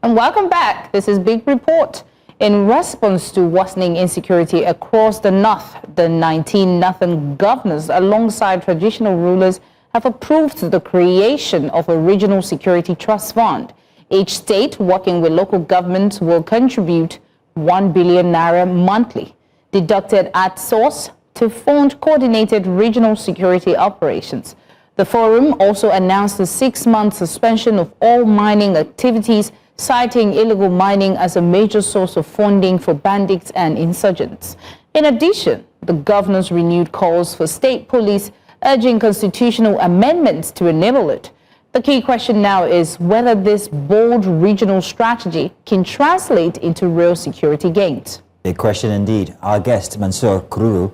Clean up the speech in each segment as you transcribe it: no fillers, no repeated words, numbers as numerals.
And welcome back. This is Big Report. In response to worsening insecurity across the north, the 19 northern governors, alongside traditional rulers, have approved the creation of a regional security trust fund. Each state, working with local governments, will contribute 1 billion naira monthly, deducted at source, to fund coordinated regional security operations. The forum also announced a 6-month suspension of all mining activities, citing illegal mining as a major source of funding for bandits and insurgents. In addition, the governors renewed calls for state police, urging constitutional amendments to enable it. The key question now is whether this bold regional strategy can translate into real security gains. Big question indeed. Our guest, Mansur Kurugu,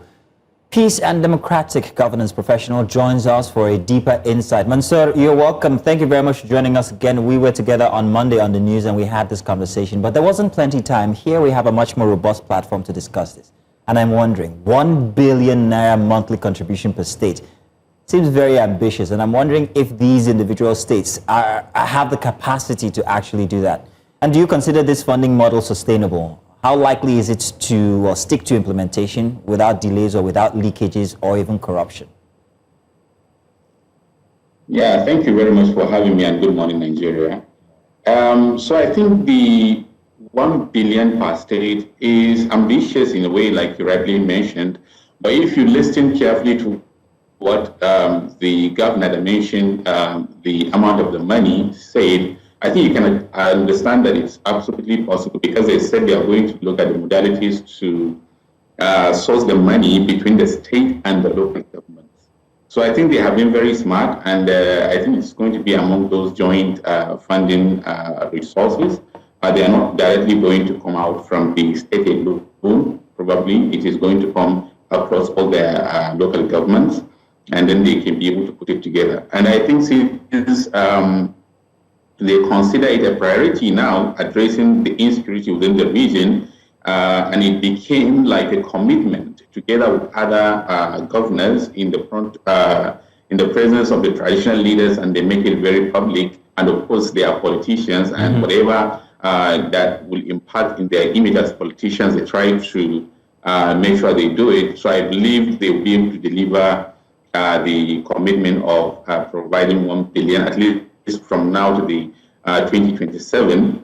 Peace and Democratic Governance professional, joins us for a deeper insight. Mansur, you're welcome. Thank you very much for joining us again. We were together on Monday on the news and we had this conversation, but there wasn't plenty time. Here we have a much more robust platform to discuss this. And I'm wondering, 1 billion naira monthly contribution per state seems very ambitious. And I'm wondering if these individual states have the capacity to actually do that. And do you consider this funding model sustainable? How likely is it to stick to implementation without delays or without leakages or even corruption? Yeah, thank you very much for having me, and good morning, Nigeria. So I think the 1 billion per state is ambitious in a way, like you rightly mentioned. But if you listen carefully to what the governor that mentioned the amount of the money said, I think you can understand that it's absolutely possible, because they said they are going to look at the modalities to source the money between the state and the local governments. So I think they have been very smart, and I think it's going to be among those joint funding resources. They are not directly going to come out from the state alone. Probably it is going to come across all their local governments, and then they can be able to put it together. And I think since they consider it a priority now, addressing the insecurity within the region, and it became like a commitment together with other governors in the front, in the presence of the traditional leaders, and they make it very public. And of course, they are politicians, and whatever that will impact in their image as politicians, they try to make sure they do it. So I believe they will be able to deliver the commitment of providing 1 billion, at least from now to the 2027,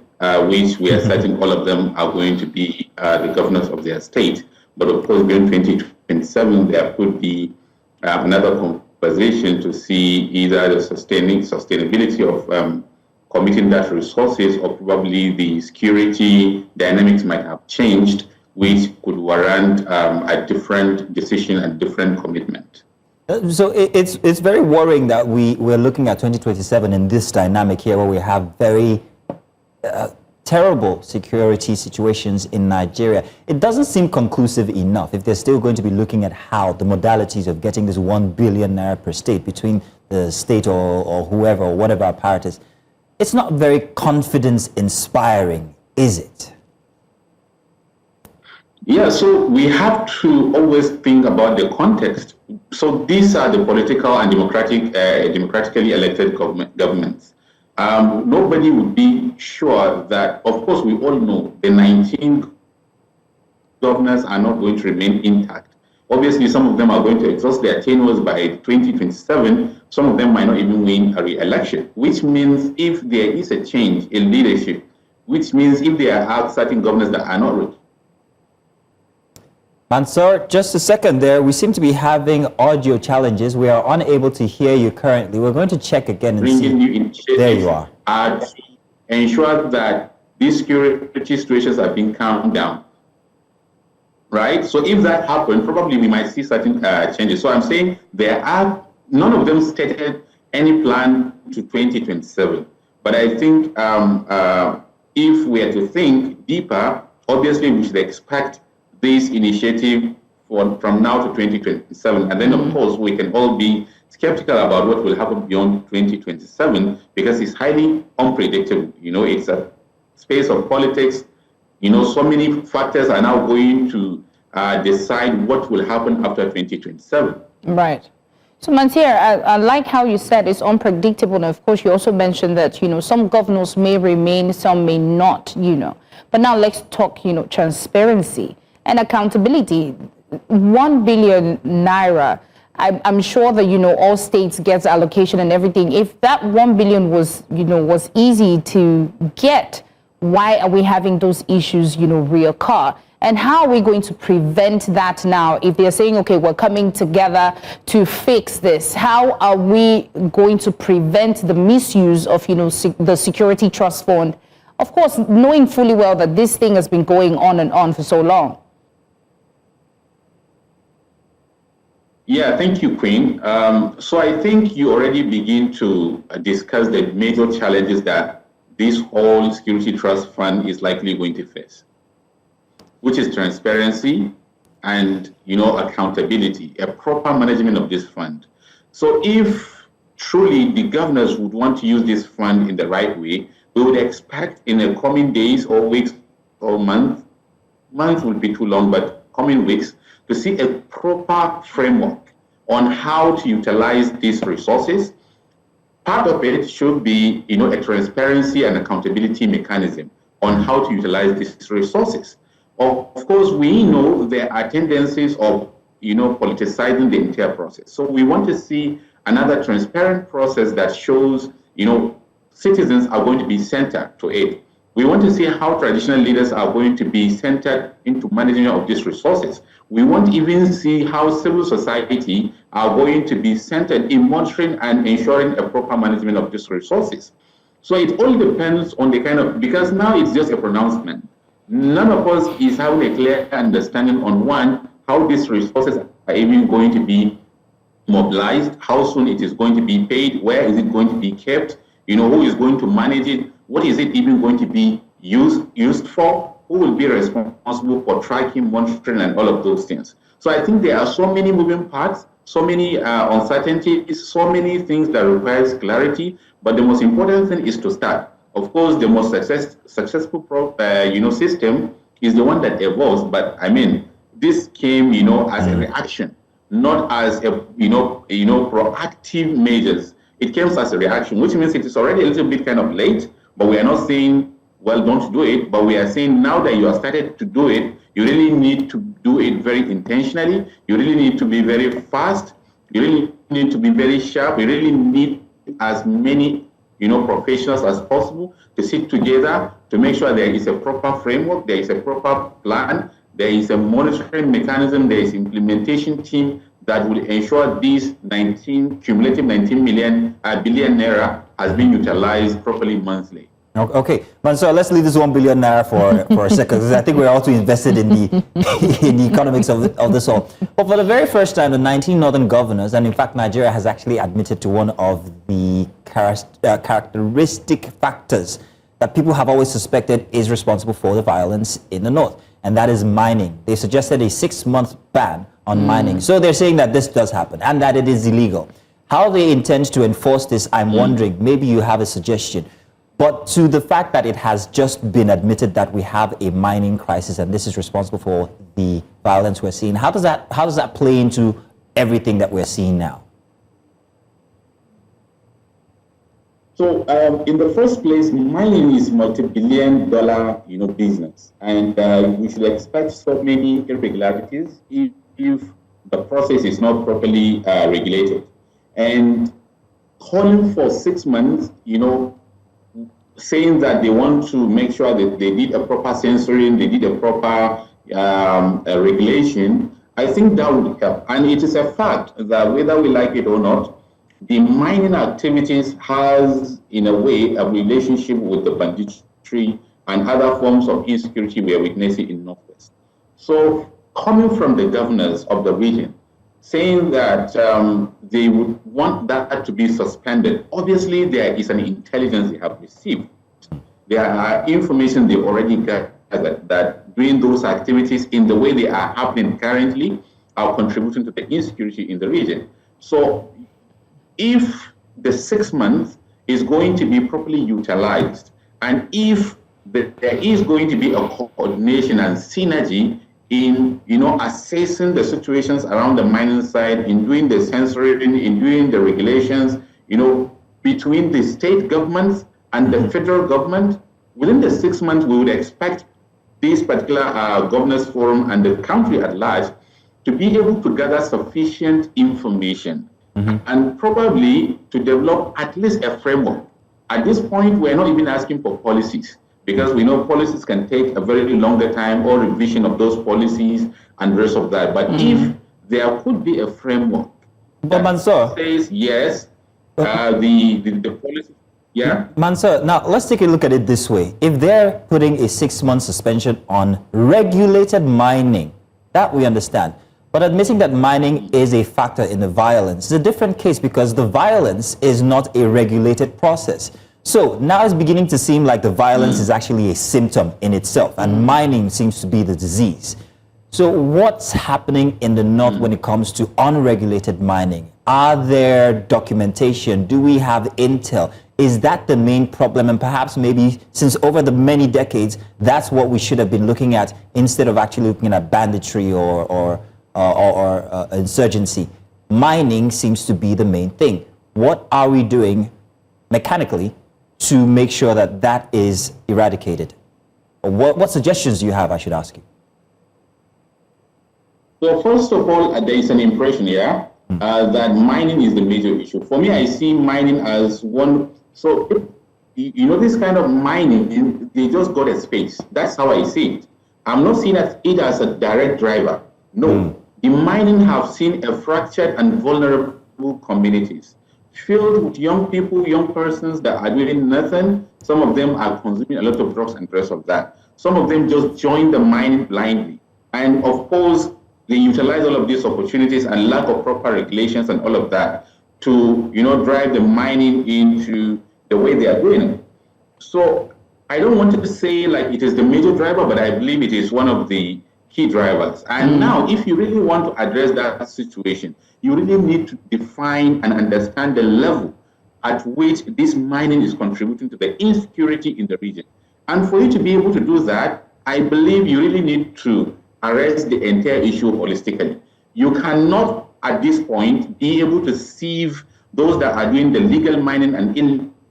which we are certain all of them are going to be the governors of their state. But of course, during 2027, there could be another conversation to see either the sustainability of committing that resources, or probably the security dynamics might have changed, which could warrant a different decision and different commitment. So it's very worrying that we're looking at 2027 in this dynamic here, where we have very terrible security situations in Nigeria. It doesn't seem conclusive enough if they're still going to be looking at how the modalities of getting this 1 billion naira per state between the state or whoever or whatever apparatus. It's not very confidence-inspiring, is it? Yeah, so we have to always think about the context. So these are the political and democratically elected governments. Nobody would be sure that, of course, we all know the 19 governors are not going to remain intact. Obviously, some of them are going to exhaust their tenures by 2027. Some of them might not even win a re-election, which means if there is a change in leadership, which means if there are certain governors that are not. Mansur, just a second there. We seem to be having audio challenges. We are unable to hear you currently. We're going to check again and see. There you are. To ensure that these security situations are being calmed down. Right? So if that happened, probably we might see certain changes. So I'm saying none of them stated any plan to 2027. But I think if we are to think deeper, obviously we should expect this initiative from now to 2027. And then, of course, we can all be skeptical about what will happen beyond 2027, because it's highly unpredictable. You know, it's a space of politics. You know, so many factors are now going to decide what will happen after 2027. Right. So, Mansur, I like how you said it's unpredictable. And of course, you also mentioned that, some governors may remain, some may not, But now let's talk, transparency and accountability. 1 billion naira. I'm sure that, all states get allocation and everything. If that 1 billion was, was easy to get, why are we having those issues, reoccur? And how are we going to prevent that now? If they're saying, okay, we're coming together to fix this, how are we going to prevent the misuse of, the Security Trust Fund? Of course, knowing fully well that this thing has been going on and on for so long. Yeah, thank you, Queen. So I think you already begin to discuss the major challenges that this whole Security Trust Fund is likely going to face, which is transparency and, accountability, a proper management of this fund. So if truly the governors would want to use this fund in the right way, we would expect in the coming days or weeks or months would be too long, but coming weeks, to see a proper framework on how to utilize these resources. Part of it should be, a transparency and accountability mechanism on how to utilize these resources. Of course, we know there are tendencies of, politicizing the entire process. So we want to see another transparent process that shows, citizens are going to be centered to it. We want to see how traditional leaders are going to be centered into management of these resources. We want to even see how civil society are going to be centered in monitoring and ensuring a proper management of these resources. So it all depends on the because now it's just a pronouncement. None of us is having a clear understanding on one, how these resources are even going to be mobilized, how soon it is going to be paid, where is it going to be kept, who is going to manage it, what is it even going to be used for, who will be responsible for tracking, monitoring, and all of those things. So I think there are so many moving parts, so many uncertainties, so many things that requires clarity, but the most important thing is to start. Of course, the most successful system is the one that evolves, but I mean, this came, as a reaction, not as a, proactive measures. It came as a reaction, which means it is already a little bit kind of late, but we are not saying, well, don't do it, but we are saying now that you have started to do it, you really need to do it very intentionally. You really need to be very fast. You really need to be very sharp. You really need as many, professionals as possible to sit together to make sure there is a proper framework, there is a proper plan, there is a monitoring mechanism, there is implementation team that will ensure these cumulative 19 billion naira has been utilized properly monthly. Okay, Mansur, let's leave this 1 billion naira for a second, because I think we're also invested in the economics of this all. But for the very first time, the 19 northern governors, and in fact, Nigeria has actually admitted to one of the characteristic factors that people have always suspected is responsible for the violence in the north, and that is mining. They suggested a 6-month ban on mining. So they're saying that this does happen and that it is illegal. How they intend to enforce this, I'm wondering. Maybe you have a suggestion. But to the fact that it has just been admitted that we have a mining crisis and this is responsible for the violence we're seeing, how does that play into everything that we're seeing now? So in the first place, mining is multi-billion-dollar, business, and we should expect so many irregularities if the process is not properly regulated. And calling for 6 months, saying that they want to make sure that they did a proper censoring, they did a proper regulation, I think that would help. And it is a fact that whether we like it or not, the mining activities has, in a way, a relationship with the banditry and other forms of insecurity we are witnessing in Northwest. So coming from the governors of the region, saying that they would want that to be suspended, obviously there is an intelligence they have received. There are information they already got that doing those activities in the way they are happening currently are contributing to the insecurity in the region. So if the 6 months is going to be properly utilized, and if there is going to be a coordination and synergy in, assessing the situations around the mining site, in doing the censoring, in doing the regulations, between the state governments and the federal government. Within the 6 months, we would expect this particular governors forum and the country at large to be able to gather sufficient information and probably to develop at least a framework. At this point, we're not even asking for policies, because we know policies can take a very longer time, or revision of those policies and the rest of that. But if there could be a framework that Mansur says yes, the policy. Yeah. Mansur, now let's take a look at it this way. If they're putting a 6-month suspension on regulated mining, that we understand. But admitting that mining is a factor in the violence is a different case, because the violence is not a regulated process. So now it's beginning to seem like the violence is actually a symptom in itself, and mining seems to be the disease. So what's happening in the north when it comes to unregulated mining? Are there documentation? Do we have intel? Is that the main problem? And perhaps maybe since over the many decades, that's what we should have been looking at, instead of actually looking at banditry or insurgency. Mining seems to be the main thing. What are we doing mechanically to make sure that that is eradicated? What suggestions do you have, I should ask you? So first of all, there is an impression here that mining is the major issue. For me, I see mining as one. So, this kind of mining, they just got a space. That's how I see it. I'm not seeing it as a direct driver. No. The mining have seen a fractured and vulnerable communities filled with young people, young persons that are doing nothing. Some of them are consuming a lot of drugs and the rest of that. Some of them just join the mining blindly. And of course, they utilize all of these opportunities and lack of proper regulations and all of that to, drive the mining into the way they are doing it. So I don't want to say like it is the major driver, but I believe it is one of the key drivers. And now, if you really want to address that situation, you really need to define and understand the level at which this mining is contributing to the insecurity in the region. And for you to be able to do that, I believe you really need to address the entire issue holistically. You cannot, at this point, be able to sieve those that are doing the legal mining and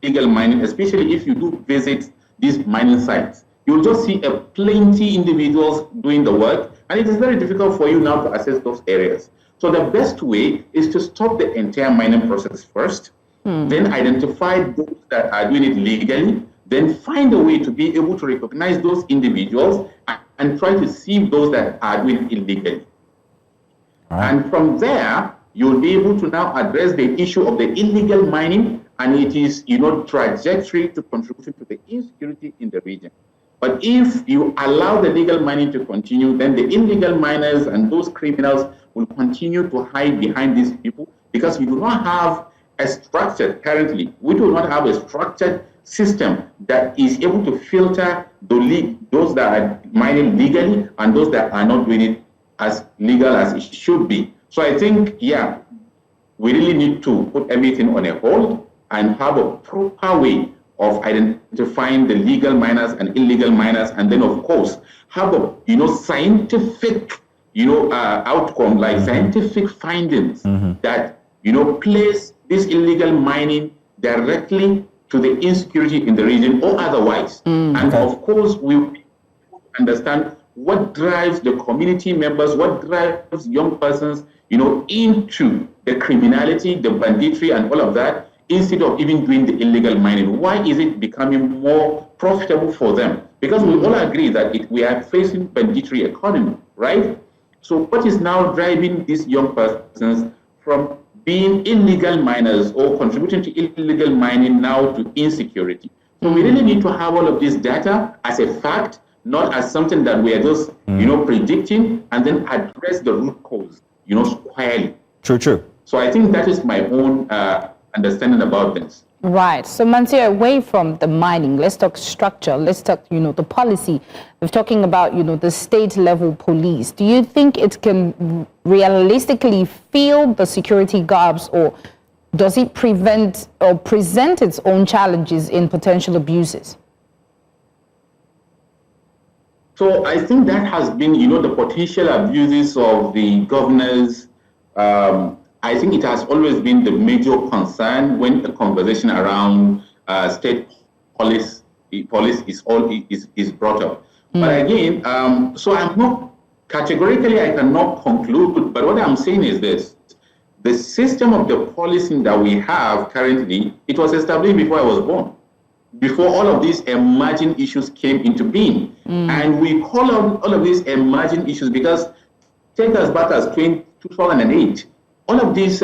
illegal mining, especially if you do visit these mining sites. You'll just see a plenty individuals doing the work, and it is very difficult for you now to assess those areas. So the best way is to stop the entire mining process first, then identify those that are doing it legally, then find a way to be able to recognize those individuals and try to sieve those that are doing it illegally. Right. And from there, you'll be able to now address the issue of the illegal mining, and it is, trajectory to contributing to the insecurity in the region. But if you allow the legal mining to continue, then the illegal miners and those criminals will continue to hide behind these people, because we do not have a structured, currently, we do not have a structured system that is able to filter those that are mining legally and those that are not doing it as legal as it should be. So I think, we really need to put everything on a hold and have a proper way of identifying the legal miners and illegal miners, and then of course have a scientific outcome, like scientific findings that place this illegal mining directly to the insecurity in the region or otherwise. And of course we understand what drives the community members, what drives young persons into the criminality, the banditry and all of that, instead of even doing the illegal mining. Why is it becoming more profitable for them? Because we all agree that we are facing banditry economy, right? So what is now driving these young persons from being illegal miners or contributing to illegal mining now to insecurity? So we really need to have all of this data as a fact, not as something that we are just, predicting, and then address the root cause, squarely. True. So I think that is my own understanding about this. Right. So Mansur, away from the mining, let's talk structure. Let's talk, the policy. We're talking about, the state level police. Do you think it can realistically fill the security gaps, or does it prevent or present its own challenges in potential abuses? So I think that has been, the potential abuses of the governors. I think it has always been the major concern when the conversation around state police is brought up. But again, so I'm not categorically, I cannot conclude. But what I'm saying is this: the system of the policing that we have currently, it was established before I was born, before all of these emerging issues came into being. And we call out all of these emerging issues because take us back as 2008, all of this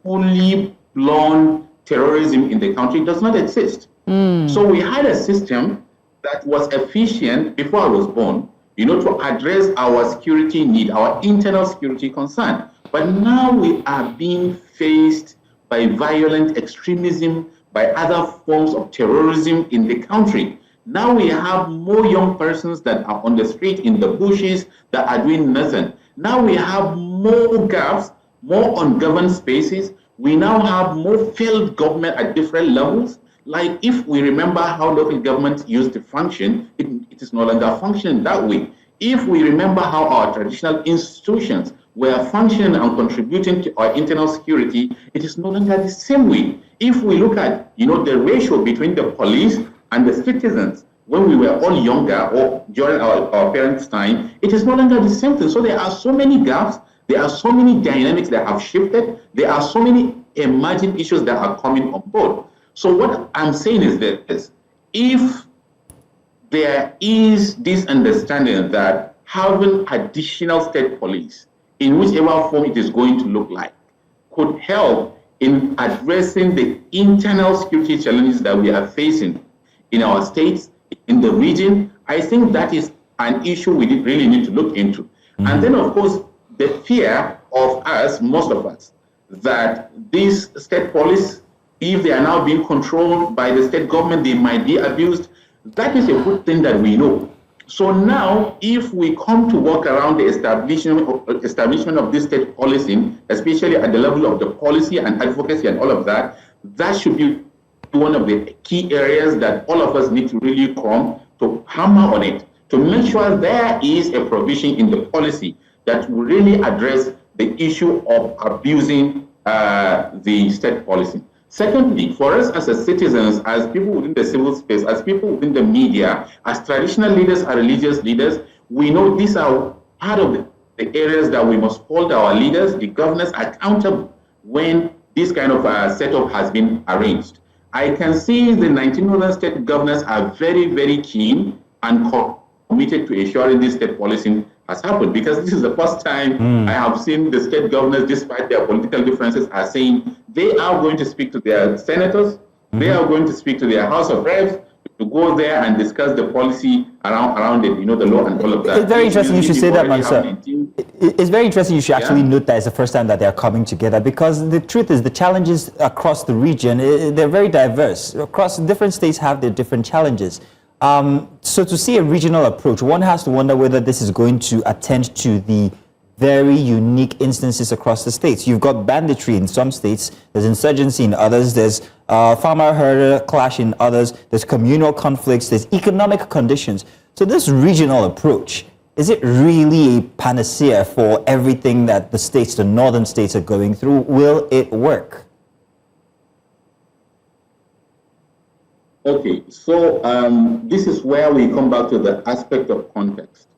fully blown terrorism in the country does not exist. So we had a system that was efficient before I was born, to address our security need, our internal security concern. But now we are being faced by violent extremism, by other forms of terrorism in the country. Now we have more young persons that are on the street, in the bushes, that are doing nothing. Now we have more gaps, more ungoverned spaces. We now have more failed government at different levels. Like if we remember how local government used to function, it is no longer functioning that way. If we remember how our traditional institutions were functioning and contributing to our internal security, it is no longer the same way. If we look at, the ratio between the police and the citizens when we were all younger or during our parents' time, it is no longer the same thing. So there are so many gaps, there are so many dynamics that have shifted, there are so many emerging issues that are coming on board. So what I'm saying is this: if there is this understanding that having additional state police, in whichever form it is going to look like, could help in addressing the internal security challenges that we are facing in our states, in the region, I think that is an issue we really need to look into. And then, of course, the fear of us, most of us, that these state police, if they are now being controlled by the state government, they might be abused. That is a good thing that we know. So now, if we come to work around the establishment of this state policing, especially at the level of the policy and advocacy and all of that, that should be one of the key areas that all of us need to really come to hammer on it, to make sure there is a provision in the policy that will really address the issue of abusing the state policy. Secondly, for us as citizens, as people within the civil space, as people within the media, as traditional leaders and religious leaders, we know these are part of the areas that we must hold our leaders, the governors, accountable when this kind of setup has been arranged. I can see the 19 northern state governors are very, very keen and committed to ensuring this state policing has happened, because this is the first time I have seen the state governors, despite their political differences, are saying they are going to speak to their senators, they are going to speak to their House of Reps, to go there and discuss the policy around it, the law and all of that. It's very interesting you should say that, Mansur. It's very interesting you should actually note that it's the first time that they're coming together, because the truth is the challenges across the region, they're very diverse. Across different states have their different challenges. So to see a regional approach, one has to wonder whether this is going to attend to the very unique instances across the states. You've got banditry in some states, there's insurgency in others, there's farmer-herder clash in others, there's communal conflicts, there's economic conditions. So this regional approach, is it really a panacea for everything that the states, the northern states, are going through? Will it work? Okay, so this is where we come back to the aspect of context.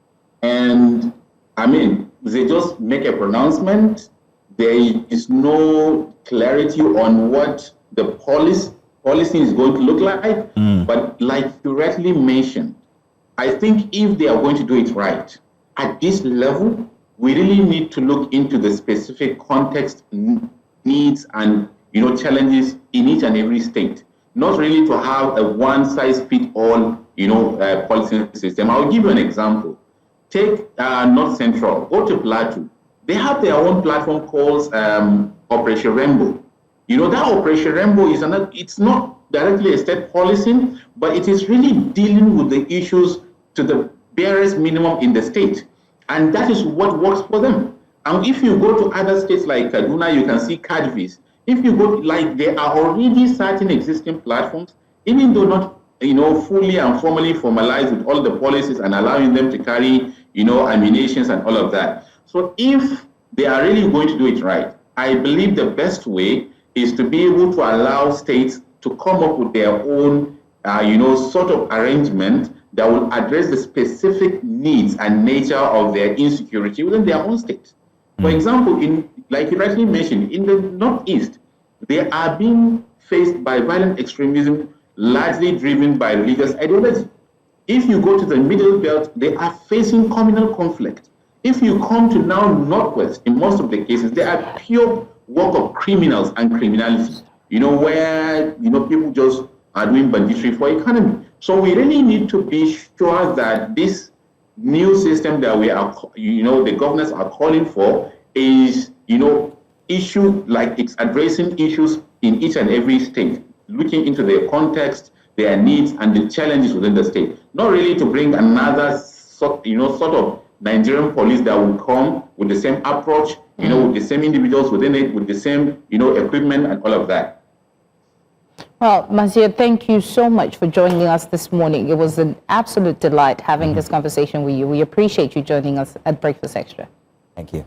And I mean, they just make a pronouncement. There is no clarity on what the policy is going to look like. But like you rightly mentioned, I think if they are going to do it right, at this level, we really need to look into the specific context, needs, and challenges in each and every state. Not really to have a one-size-fits-all, policing system. I'll give you an example. Take North Central, go to Plateau. They have their own platform called Operation Rainbow. That Operation Rainbow it's not directly a state policing, but it is really dealing with the issues to the barest minimum in the state. And that is what works for them. And if you go to other states like Kaduna, you can see CADVs. If you go, there are already certain existing platforms, even though not fully and formally formalized with all the policies and allowing them to carry, ammunitions and all of that. So if they are really going to do it right, I believe the best way is to be able to allow states to come up with their own, sort of arrangement that will address the specific needs and nature of their insecurity within their own states. For example, like you rightly mentioned, in the Northeast, they are being faced by violent extremism, largely driven by religious ideology. If you go to the Middle Belt, they are facing communal conflict. If you come to now Northwest, in most of the cases, they are pure work of criminals and criminality, where, people just are doing banditry for economy. So we really need to be sure that this new system that we are, the governors are calling for is, it's addressing issues in each and every state, looking into their context, their needs, and the challenges within the state. Not really to bring another sort of Nigerian police that will come with the same approach, with the same individuals within it, with the same, equipment and all of that. Well, Mansur, thank you so much for joining us this morning. It was an absolute delight having this conversation with you. We appreciate you joining us at Breakfast Extra. Thank you.